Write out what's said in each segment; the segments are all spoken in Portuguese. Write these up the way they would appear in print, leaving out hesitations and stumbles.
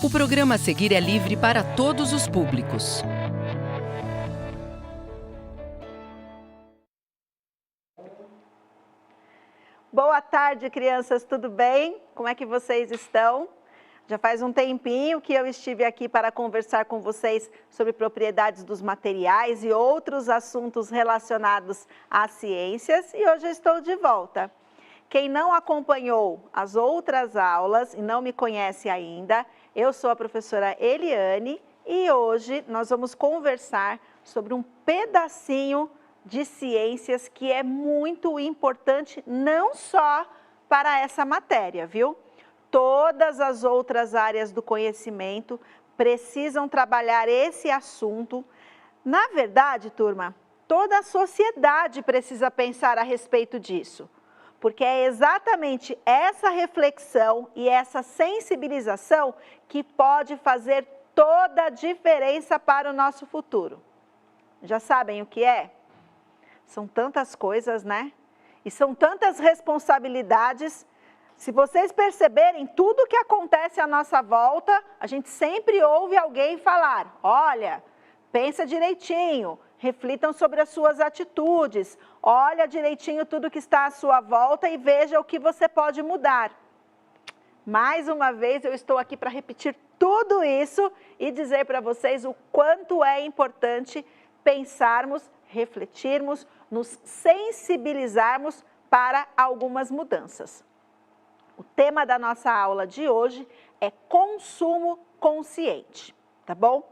O programa a seguir é livre para todos os públicos. Boa tarde, crianças, tudo bem? Como é que vocês estão? Já faz um tempinho que eu estive aqui para conversar com vocês sobre propriedades dos materiais e outros assuntos relacionados às ciências e hoje eu estou de volta. Quem não acompanhou as outras aulas e não me conhece ainda, eu sou a professora Eliane e hoje nós vamos conversar sobre um pedacinho de ciências que é muito importante não só para essa matéria, viu? Todas as outras áreas do conhecimento precisam trabalhar esse assunto. Na verdade, turma, toda a sociedade precisa pensar a respeito disso. Porque é exatamente essa reflexão e essa sensibilização que pode fazer toda a diferença para o nosso futuro. Já sabem o que é? São tantas coisas, né? E são tantas responsabilidades. Se vocês perceberem, tudo que acontece à nossa volta, a gente sempre ouve alguém falar, olha, pensa direitinho, reflitam sobre as suas atitudes, olha direitinho tudo que está à sua volta e veja o que você pode mudar. Mais uma vez eu estou aqui para repetir tudo isso e dizer para vocês o quanto é importante pensarmos, refletirmos, nos sensibilizarmos para algumas mudanças. O tema da nossa aula de hoje é consumo consciente, tá bom?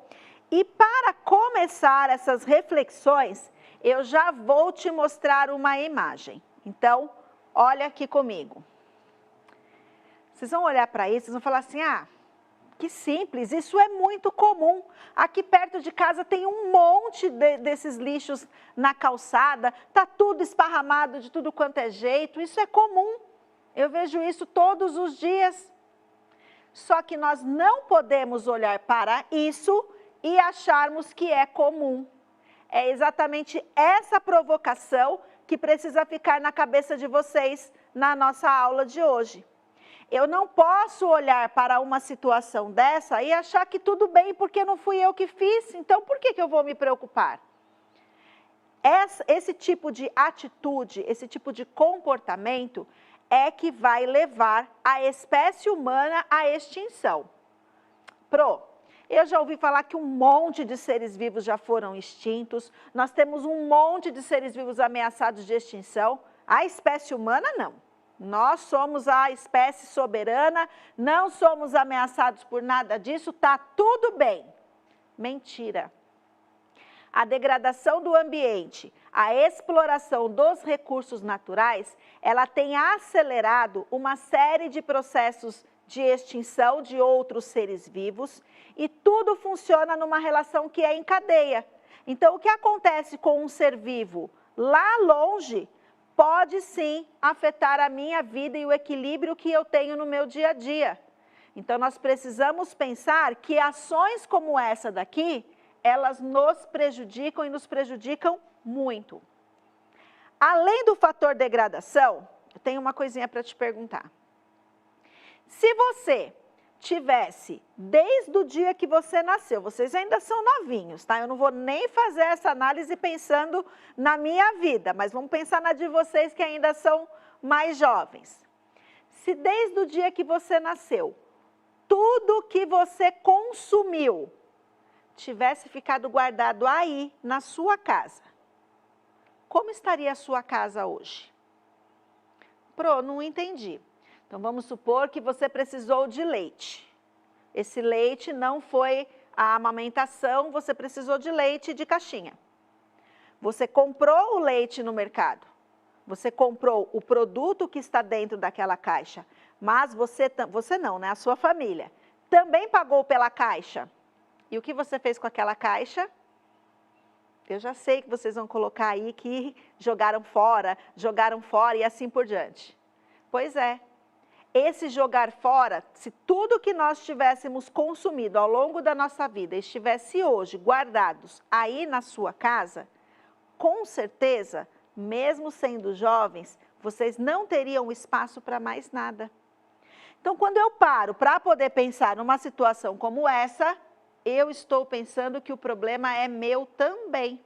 E para começar essas reflexões, eu já vou te mostrar uma imagem. Então, olha aqui comigo. Vocês vão olhar para isso e vão falar assim, ah, que simples, isso é muito comum. Aqui perto de casa tem um monte desses lixos na calçada, tá tudo esparramado de tudo quanto é jeito, isso é comum. Eu vejo isso todos os dias. Só que nós não podemos olhar para isso e acharmos que é comum. É exatamente essa provocação que precisa ficar na cabeça de vocês na nossa aula de hoje. Eu não posso olhar para uma situação dessa e achar que tudo bem porque não fui eu que fiz, então por que eu vou me preocupar? Esse tipo de atitude, esse tipo de comportamento é que vai levar a espécie humana à extinção. Eu já ouvi falar que um monte de seres vivos já foram extintos, nós temos um monte de seres vivos ameaçados de extinção, a espécie humana não. Nós somos a espécie soberana, não somos ameaçados por nada disso, tá tudo bem. Mentira. A degradação do ambiente, a exploração dos recursos naturais, ela tem acelerado uma série de processos de extinção de outros seres vivos e tudo funciona numa relação que é em cadeia. Então, o que acontece com um ser vivo lá longe pode sim afetar a minha vida e o equilíbrio que eu tenho no meu dia a dia. Então, nós precisamos pensar que ações como essa daqui, elas nos prejudicam e nos prejudicam muito. Além do fator degradação, eu tenho uma coisinha para te perguntar. Se você tivesse, desde o dia que você nasceu, vocês ainda são novinhos, tá? Eu não vou nem fazer essa análise pensando na minha vida, mas vamos pensar na de vocês que ainda são mais jovens. Se desde o dia que você nasceu, tudo que você consumiu tivesse ficado guardado aí, na sua casa, como estaria a sua casa hoje? Não entendi. Então, vamos supor que você precisou de leite. Esse leite não foi a amamentação, você precisou de leite de caixinha. Você comprou o leite no mercado. Você comprou o produto que está dentro daquela caixa. Mas você não, né? A sua família também pagou pela caixa. E o que você fez com aquela caixa? Eu já sei que vocês vão colocar aí que jogaram fora e assim por diante. Pois é. Esse jogar fora, se tudo que nós tivéssemos consumido ao longo da nossa vida estivesse hoje guardados aí na sua casa, com certeza, mesmo sendo jovens, vocês não teriam espaço para mais nada. Então, quando eu paro para poder pensar numa situação como essa, eu estou pensando que o problema é meu também.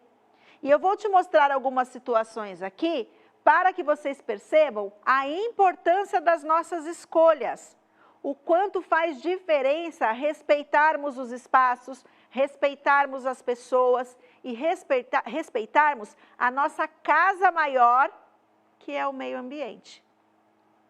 E eu vou te mostrar algumas situações aqui para que vocês percebam a importância das nossas escolhas. O quanto faz diferença respeitarmos os espaços, respeitarmos as pessoas e respeitarmos a nossa casa maior, que é o meio ambiente.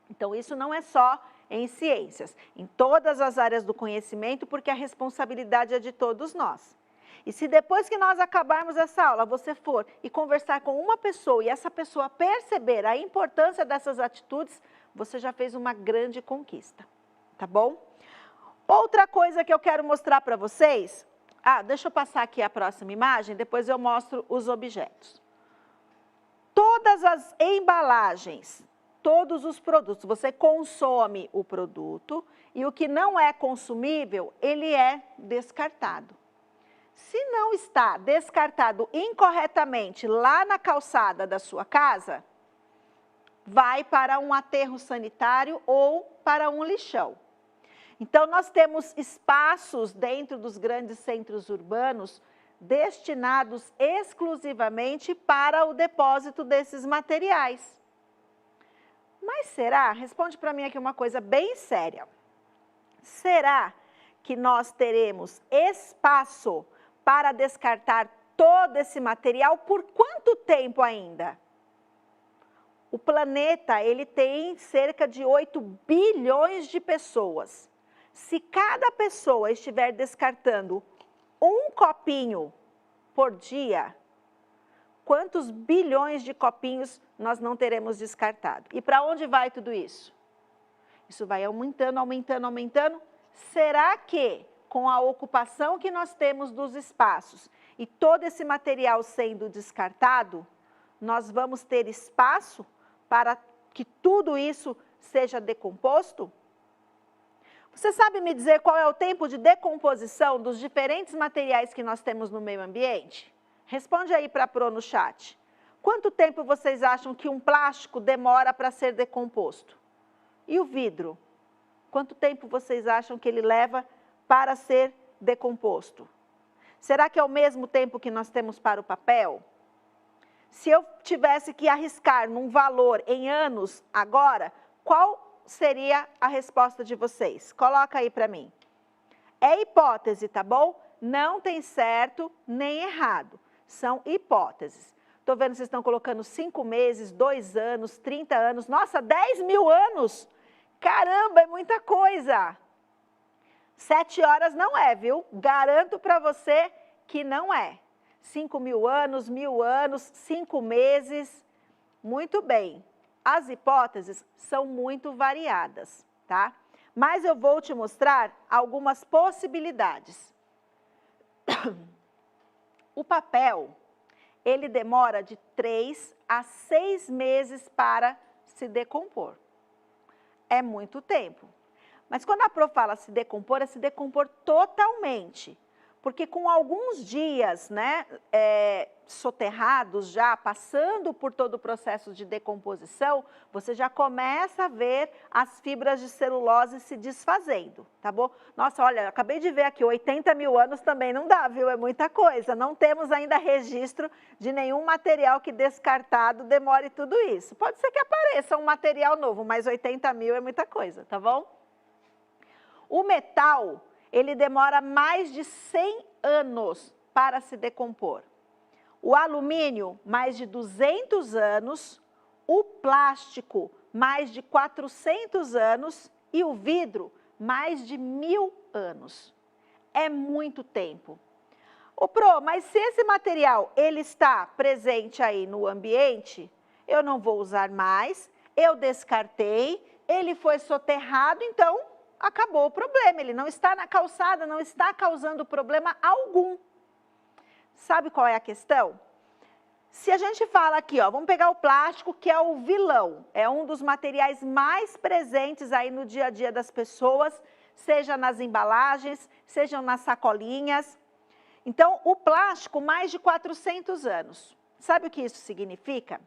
Então, isso não é só em ciências, em todas as áreas do conhecimento, porque a responsabilidade é de todos nós. E se depois que nós acabarmos essa aula, você for e conversar com uma pessoa e essa pessoa perceber a importância dessas atitudes, você já fez uma grande conquista, tá bom? Outra coisa que eu quero mostrar para vocês, deixa eu passar aqui a próxima imagem, depois eu mostro os objetos. Todas as embalagens, todos os produtos, você consome o produto e o que não é consumível, ele é descartado. Se não está descartado incorretamente lá na calçada da sua casa, vai para um aterro sanitário ou para um lixão. Então, nós temos espaços dentro dos grandes centros urbanos destinados exclusivamente para o depósito desses materiais. Mas será? Responde para mim aqui uma coisa bem séria. Será que nós teremos espaço para descartar todo esse material por quanto tempo ainda? O planeta, ele tem cerca de 8 bilhões de pessoas. Se cada pessoa estiver descartando um copinho por dia, quantos bilhões de copinhos nós não teremos descartado? E para onde vai tudo isso? Isso vai aumentando, aumentando, aumentando. Será que com a ocupação que nós temos dos espaços e todo esse material sendo descartado, nós vamos ter espaço para que tudo isso seja decomposto? Você sabe me dizer qual é o tempo de decomposição dos diferentes materiais que nós temos no meio ambiente? Responde aí para a Pro no chat. Quanto tempo vocês acham que um plástico demora para ser decomposto? E o vidro? Quanto tempo vocês acham que ele leva para ser decomposto? Será que é o mesmo tempo que nós temos para o papel? Se eu tivesse que arriscar num valor em anos agora, qual seria a resposta de vocês? Coloca aí para mim. É hipótese, tá bom? Não tem certo nem errado. São hipóteses. Estou vendo que vocês estão colocando 5 meses, 2 anos, 30 anos. Nossa, 10 mil anos! Caramba, é muita coisa! 7 horas não é, viu? Garanto para você que não é. 5 mil anos, 1000 anos, 5 meses. Muito bem. As hipóteses são muito variadas, tá? Mas eu vou te mostrar algumas possibilidades. O papel, ele demora de 3 a 6 meses para se decompor. É muito tempo. Mas quando a Pro fala se decompor, é se decompor totalmente. Porque com alguns dias, né, soterrados já, passando por todo o processo de decomposição, você já começa a ver as fibras de celulose se desfazendo, tá bom? Nossa, olha, acabei de ver aqui, 80 mil anos também não dá, viu? É muita coisa. Não temos ainda registro de nenhum material que descartado demore tudo isso. Pode ser que apareça um material novo, mas 80 mil é muita coisa, tá bom? O metal, ele demora mais de 100 anos para se decompor. O alumínio, mais de 200 anos. O plástico, mais de 400 anos. E o vidro, mais de 1000 anos. É muito tempo. Ô Pro, mas se esse material ele está presente aí no ambiente, eu não vou usar mais, eu descartei, ele foi soterrado, então acabou o problema, ele não está na calçada, não está causando problema algum. Sabe qual é a questão? Se a gente fala aqui, ó, vamos pegar o plástico, que é o vilão, é um dos materiais mais presentes aí no dia a dia das pessoas, seja nas embalagens, sejam nas sacolinhas. Então, o plástico, mais de 400 anos. Sabe o que isso significa?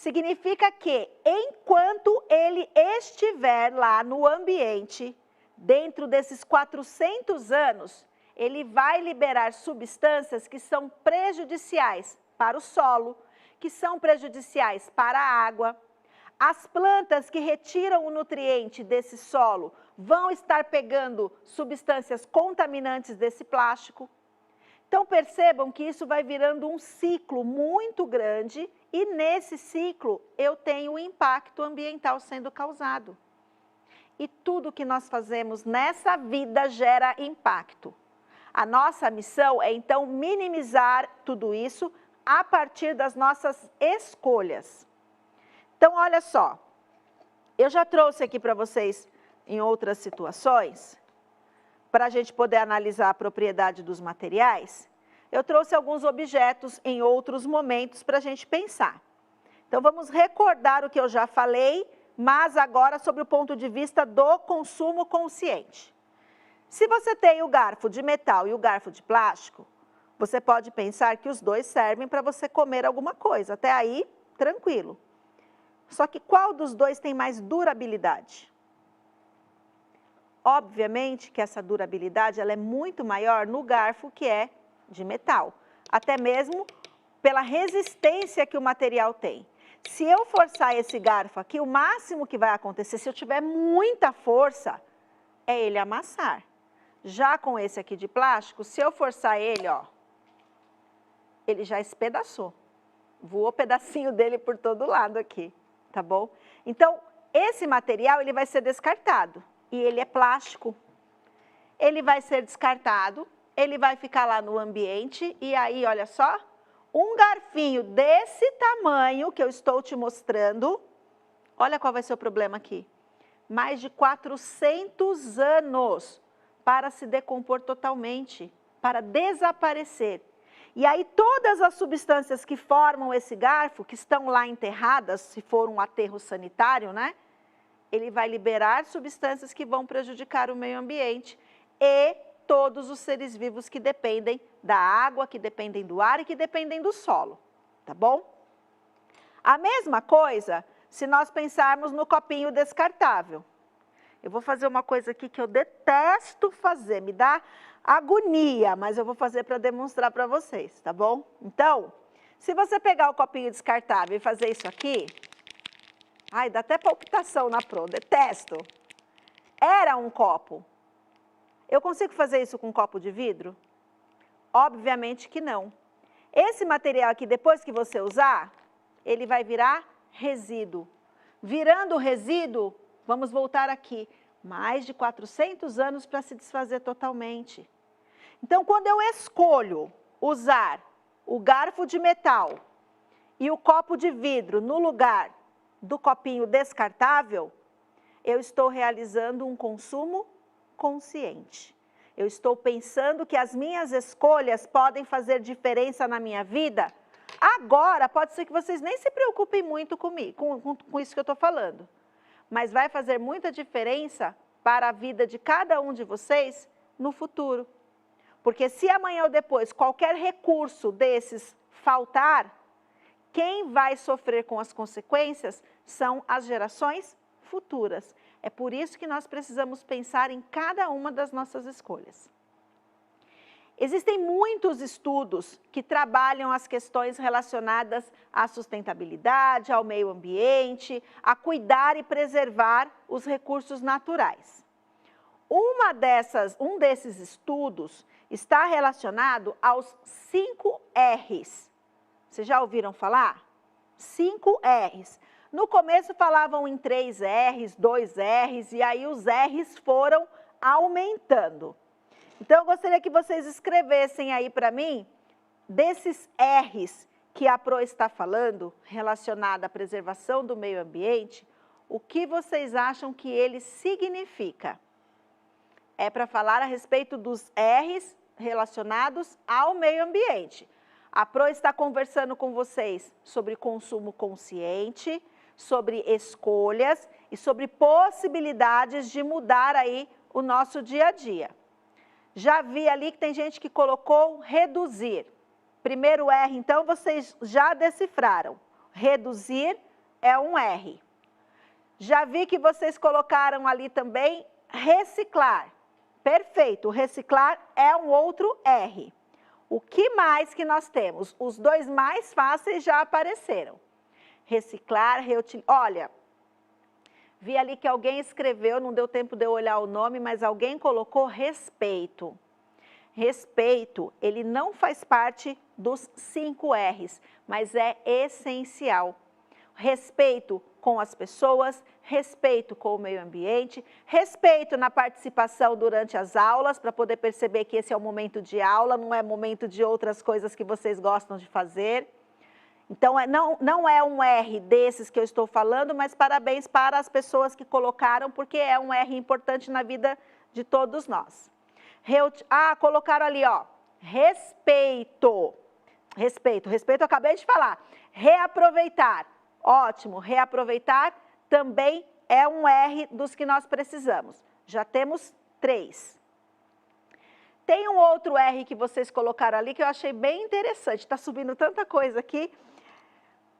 significa que enquanto ele estiver lá no ambiente, dentro desses 400 anos, ele vai liberar substâncias que são prejudiciais para o solo, que são prejudiciais para a água. As plantas que retiram o nutriente desse solo vão estar pegando substâncias contaminantes desse plástico. Então percebam que isso vai virando um ciclo muito grande e nesse ciclo eu tenho um impacto ambiental sendo causado. E tudo que nós fazemos nessa vida gera impacto. A nossa missão é então minimizar tudo isso a partir das nossas escolhas. Então olha só, eu já trouxe aqui para vocês em outras situações, para a gente poder analisar a propriedade dos materiais, eu trouxe alguns objetos em outros momentos para a gente pensar. Então vamos recordar o que eu já falei, mas agora sobre o ponto de vista do consumo consciente. Se você tem o garfo de metal e o garfo de plástico, você pode pensar que os dois servem para você comer alguma coisa, até aí tranquilo. Só que qual dos dois tem mais durabilidade? Obviamente que essa durabilidade ela é muito maior no garfo que é de metal, até mesmo pela resistência que o material tem. Se eu forçar esse garfo aqui, o máximo que vai acontecer, se eu tiver muita força, é ele amassar. Já com esse aqui de plástico, se eu forçar ele, ó, ele já espedaçou. Voou pedacinho dele por todo lado aqui, tá bom? Então, esse material ele vai ser descartado. E ele é plástico. Ele vai ser descartado, ele vai ficar lá no ambiente e aí, olha só, um garfinho desse tamanho que eu estou te mostrando, olha qual vai ser o problema aqui. Mais de 400 anos para se decompor totalmente, para desaparecer. E aí todas as substâncias que formam esse garfo, que estão lá enterradas, se for um aterro sanitário, né? Ele vai liberar substâncias que vão prejudicar o meio ambiente e todos os seres vivos que dependem da água, que dependem do ar e que dependem do solo, tá bom? A mesma coisa se nós pensarmos no copinho descartável. Eu vou fazer uma coisa aqui que eu detesto fazer, me dá agonia, mas eu vou fazer para demonstrar para vocês, tá bom? Então, se você pegar o copinho descartável e fazer isso aqui, ai, dá até palpitação na Pro, detesto. Era um copo. Eu consigo fazer isso com um copo de vidro? Obviamente que não. Esse material aqui, depois que você usar, ele vai virar resíduo. Virando resíduo, vamos voltar aqui, mais de 400 anos para se desfazer totalmente. Então, quando eu escolho usar o garfo de metal e o copo de vidro no lugar do copinho descartável, eu estou realizando um consumo consciente. Eu estou pensando que as minhas escolhas podem fazer diferença na minha vida. Agora, pode ser que vocês nem se preocupem muito comigo, com isso que eu estou falando. Mas vai fazer muita diferença para a vida de cada um de vocês no futuro. Porque se amanhã ou depois qualquer recurso desses faltar, quem vai sofrer com as consequências são as gerações futuras. É por isso que nós precisamos pensar em cada uma das nossas escolhas. Existem muitos estudos que trabalham as questões relacionadas à sustentabilidade, ao meio ambiente, a cuidar e preservar os recursos naturais. Um desses estudos está relacionado aos 5 R's. Vocês já ouviram falar? 5 R's. No começo falavam em 3 R's, 2 R's, e aí os R's foram aumentando. Então, eu gostaria que vocês escrevessem aí para mim, desses R's que a Pro está falando, relacionada à preservação do meio ambiente, o que vocês acham que ele significa? É para falar a respeito dos R's relacionados ao meio ambiente. A Pro está conversando com vocês sobre consumo consciente, sobre escolhas e sobre possibilidades de mudar aí o nosso dia a dia. Já vi ali que tem gente que colocou reduzir. Primeiro R, então, vocês já decifraram. Reduzir é um R. Já vi que vocês colocaram ali também reciclar. Perfeito, reciclar é um outro R. O que mais que nós temos? Os dois mais fáceis já apareceram. Reciclar, reutilizar. Olha, vi ali que alguém escreveu, não deu tempo de eu olhar o nome, mas alguém colocou respeito. Respeito, ele não faz parte dos 5 R's, mas é essencial. Respeito com as pessoas, respeito com o meio ambiente, respeito na participação durante as aulas, para poder perceber que esse é o momento de aula, não é momento de outras coisas que vocês gostam de fazer. Então, não é um R desses que eu estou falando, mas parabéns para as pessoas que colocaram, porque é um R importante na vida de todos nós. Colocaram ali, ó, respeito. Respeito eu acabei de falar. Reaproveitar. Ótimo, reaproveitar também é um R dos que nós precisamos. Já temos 3. Tem um outro R que vocês colocaram ali que eu achei bem interessante. Está subindo tanta coisa aqui.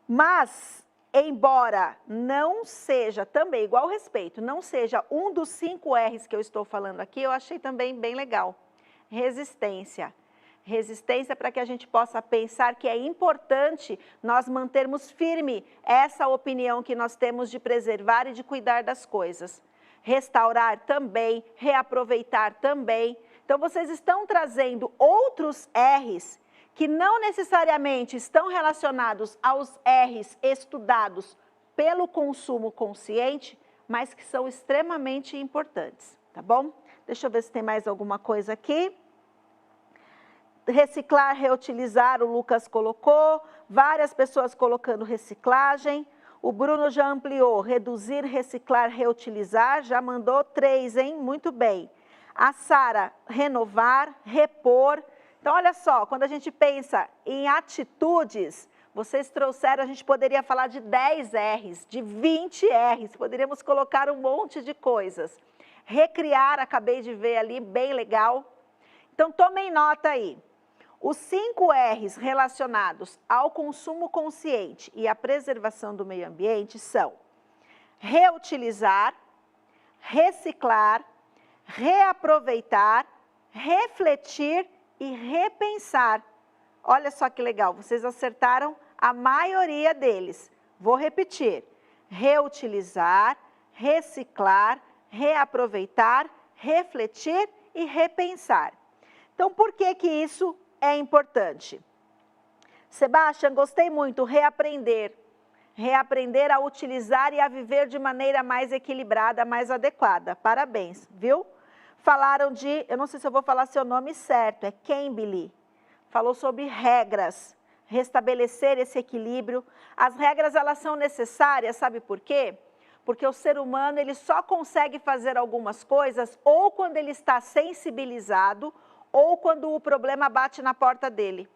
Mas, embora não seja também, igual respeito, não seja um dos 5 R's que eu estou falando aqui, eu achei também bem legal. Resistência. Resistência para que a gente possa pensar que é importante nós mantermos firme essa opinião que nós temos de preservar e de cuidar das coisas. Restaurar também, reaproveitar também. Então, vocês estão trazendo outros R's que não necessariamente estão relacionados aos R's estudados pelo consumo consciente, mas que são extremamente importantes, tá bom? Deixa eu ver se tem mais alguma coisa aqui. Reciclar, reutilizar, o Lucas colocou, várias pessoas colocando reciclagem. O Bruno já ampliou, reduzir, reciclar, reutilizar, já mandou 3, hein? Muito bem. A Sara, renovar, repor. Então, olha só, quando a gente pensa em atitudes, vocês trouxeram, a gente poderia falar de 10 R's, de 20 R's, poderíamos colocar um monte de coisas. Recriar, acabei de ver ali, bem legal. Então, tomem nota aí. Os 5 R's relacionados ao consumo consciente e à preservação do meio ambiente são reutilizar, reciclar, reaproveitar, refletir e repensar. Olha só que legal, vocês acertaram a maioria deles. Vou repetir: reutilizar, reciclar, reaproveitar, refletir e repensar. Então, por que que isso é importante? Sebastião, gostei muito, reaprender. Reaprender a utilizar e a viver de maneira mais equilibrada, mais adequada. Parabéns, viu? Falaram de, eu não sei se eu vou falar seu nome certo, é Cambly. Falou sobre regras, restabelecer esse equilíbrio. As regras, elas são necessárias, sabe por quê? Porque o ser humano, ele só consegue fazer algumas coisas ou quando ele está sensibilizado, ou quando o problema bate na porta dele.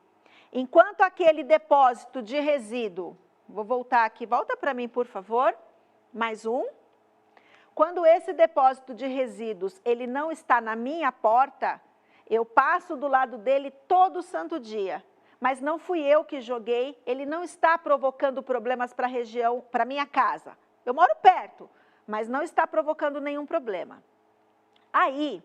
Enquanto aquele depósito de resíduo, vou voltar aqui, volta para mim, por favor, mais um. Quando esse depósito de resíduos, ele não está na minha porta, eu passo do lado dele todo santo dia, mas não fui eu que joguei, ele não está provocando problemas para a região, para a minha casa. Eu moro perto, mas não está provocando nenhum problema. Aí,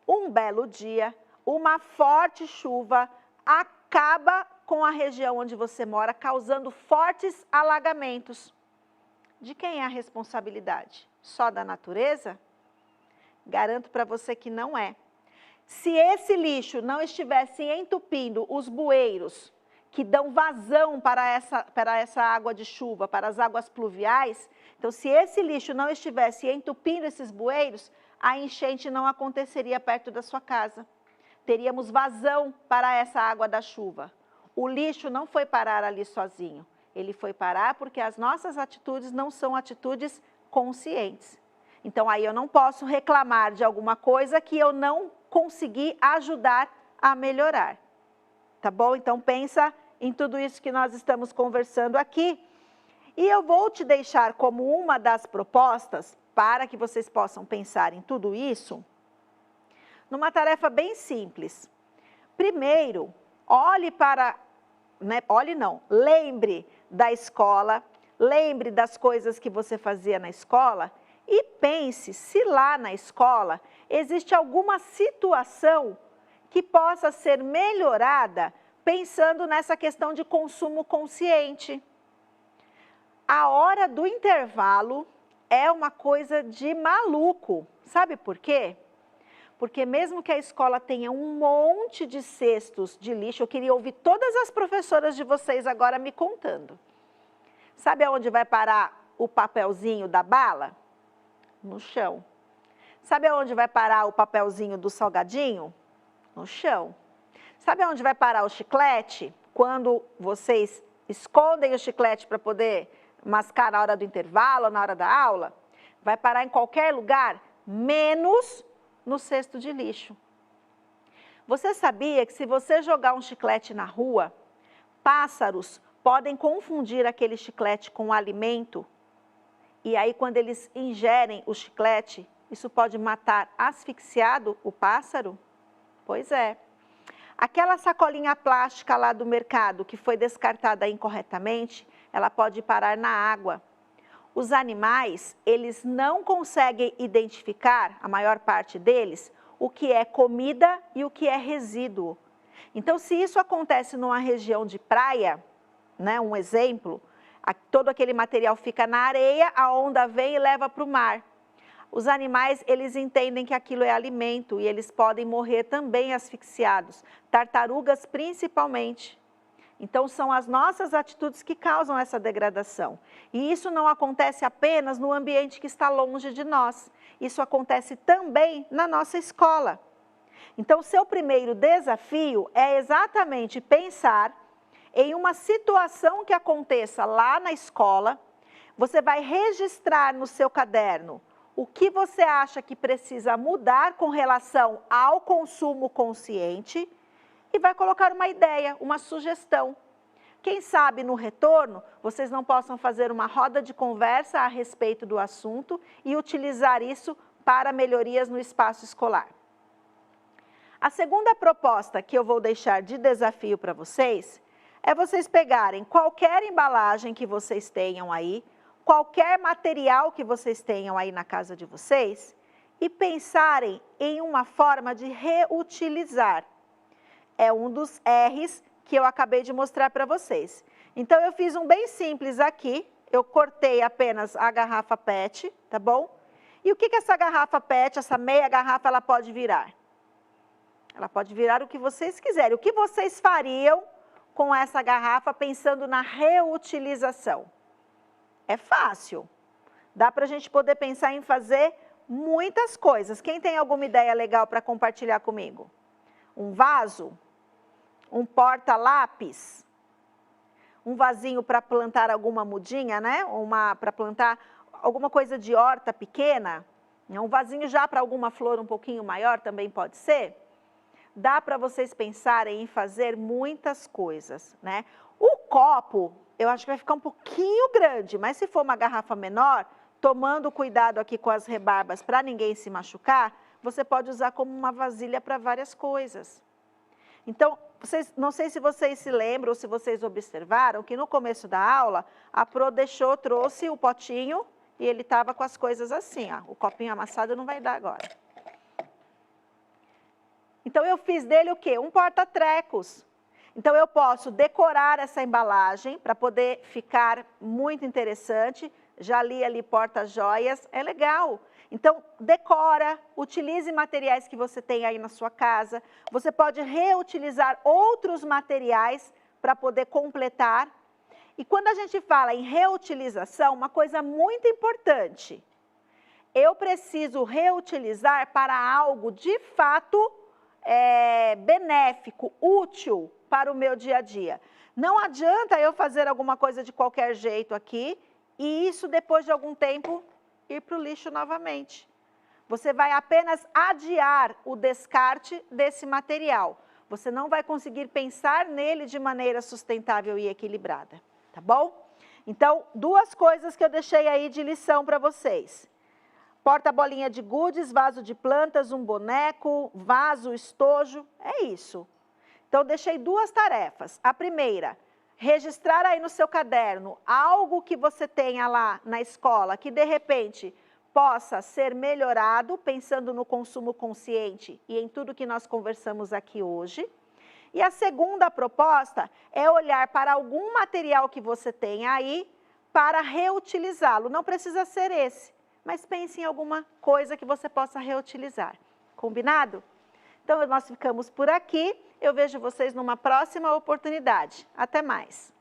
um belo dia, uma forte chuva acaba com a região onde você mora, causando fortes alagamentos. De quem é a responsabilidade? Só da natureza? Garanto para você que não é. Se esse lixo não estivesse entupindo os bueiros que dão vazão para essa água de chuva, para as águas pluviais, então se esse lixo não estivesse entupindo esses bueiros, a enchente não aconteceria perto da sua casa. Teríamos vazão para essa água da chuva. O lixo não foi parar ali sozinho. Ele foi parar porque as nossas atitudes não são atitudes conscientes. Então, aí eu não posso reclamar de alguma coisa que eu não consegui ajudar a melhorar. Tá bom? Então, pensa em tudo isso que nós estamos conversando aqui. E eu vou te deixar como uma das propostas, para que vocês possam pensar em tudo isso, numa tarefa bem simples. Primeiro, lembre da escola, lembre das coisas que você fazia na escola e pense se lá na escola existe alguma situação que possa ser melhorada pensando nessa questão de consumo consciente. A hora do intervalo é uma coisa de maluco. Sabe por quê? Porque mesmo que a escola tenha um monte de cestos de lixo, eu queria ouvir todas as professoras de vocês agora me contando. Sabe aonde vai parar o papelzinho da bala? No chão. Sabe aonde vai parar o papelzinho do salgadinho? No chão. Sabe aonde vai parar o chiclete? Quando vocês escondem o chiclete para poder mascar na hora do intervalo, na hora da aula? Vai parar em qualquer lugar, menos no cesto de lixo. Você sabia que se você jogar um chiclete na rua, pássaros podem confundir aquele chiclete com alimento? E aí, quando eles ingerem o chiclete, isso pode matar asfixiado o pássaro? Pois é. Aquela sacolinha plástica lá do mercado que foi descartada incorretamente, ela pode parar na água. Os animais, eles não conseguem identificar, a maior parte deles, o que é comida e o que é resíduo. Então, se isso acontece numa região de praia, né, um exemplo, todo aquele material fica na areia, a onda vem e leva para o mar. Os animais, eles entendem que aquilo é alimento e eles podem morrer também asfixiados, tartarugas principalmente. Então, são as nossas atitudes que causam essa degradação. E isso não acontece apenas no ambiente que está longe de nós. Isso acontece também na nossa escola. Então, seu primeiro desafio é exatamente pensar em uma situação que aconteça lá na escola. Você vai registrar no seu caderno o que você acha que precisa mudar com relação ao consumo consciente e vai colocar uma ideia, uma sugestão. Quem sabe no retorno vocês não possam fazer uma roda de conversa a respeito do assunto e utilizar isso para melhorias no espaço escolar. A segunda proposta que eu vou deixar de desafio para vocês é vocês pegarem qualquer embalagem que vocês tenham aí, qualquer material que vocês tenham aí na casa de vocês e pensarem em uma forma de reutilizar. É um dos R's que eu acabei de mostrar para vocês. Então, eu fiz um bem simples aqui, eu cortei apenas a garrafa PET, tá bom? E o que essa garrafa PET, essa meia garrafa, ela pode virar? Ela pode virar o que vocês quiserem. O que vocês fariam com essa garrafa pensando na reutilização? É fácil. Dá para a gente poder pensar em fazer muitas coisas. Quem tem alguma ideia legal para compartilhar comigo? Um vaso? Um porta-lápis? Um vasinho para plantar alguma mudinha, né? Para plantar alguma coisa de horta pequena? Um vasinho já para alguma flor um pouquinho maior também pode ser? Dá para vocês pensarem em fazer muitas coisas, né? O copo, eu acho que vai ficar um pouquinho grande, mas se for uma garrafa menor, tomando cuidado aqui com as rebarbas para ninguém se machucar, você pode usar como uma vasilha para várias coisas. Então, não sei se vocês se lembram ou se vocês observaram que no começo da aula, a Pro trouxe o potinho e ele estava com as coisas assim, ó. O copinho amassado não vai dar agora. Então, eu fiz dele o quê? Um porta-trecos. Então, eu posso decorar essa embalagem para poder ficar muito interessante. Já li ali porta-joias, é legal. Então, decora, utilize materiais que você tem aí na sua casa. Você pode reutilizar outros materiais para poder completar. E quando a gente fala em reutilização, uma coisa muito importante. Eu preciso reutilizar para algo de fato benéfico, útil para o meu dia a dia. Não adianta eu fazer alguma coisa de qualquer jeito aqui e isso depois de algum tempo ir para o lixo novamente. Você vai apenas adiar o descarte desse material. Você não vai conseguir pensar nele de maneira sustentável e equilibrada, tá bom? Então, duas coisas que eu deixei aí de lição para vocês. Porta-bolinha de gudes, vaso de plantas, um boneco, vaso, estojo, é isso. Então, deixei duas tarefas. A primeira, registrar aí no seu caderno algo que você tenha lá na escola que de repente possa ser melhorado, pensando no consumo consciente e em tudo que nós conversamos aqui hoje. E a segunda proposta é olhar para algum material que você tem aí para reutilizá-lo. Não precisa ser esse, mas pense em alguma coisa que você possa reutilizar. Combinado? Então, nós ficamos por aqui. Eu vejo vocês numa próxima oportunidade. Até mais!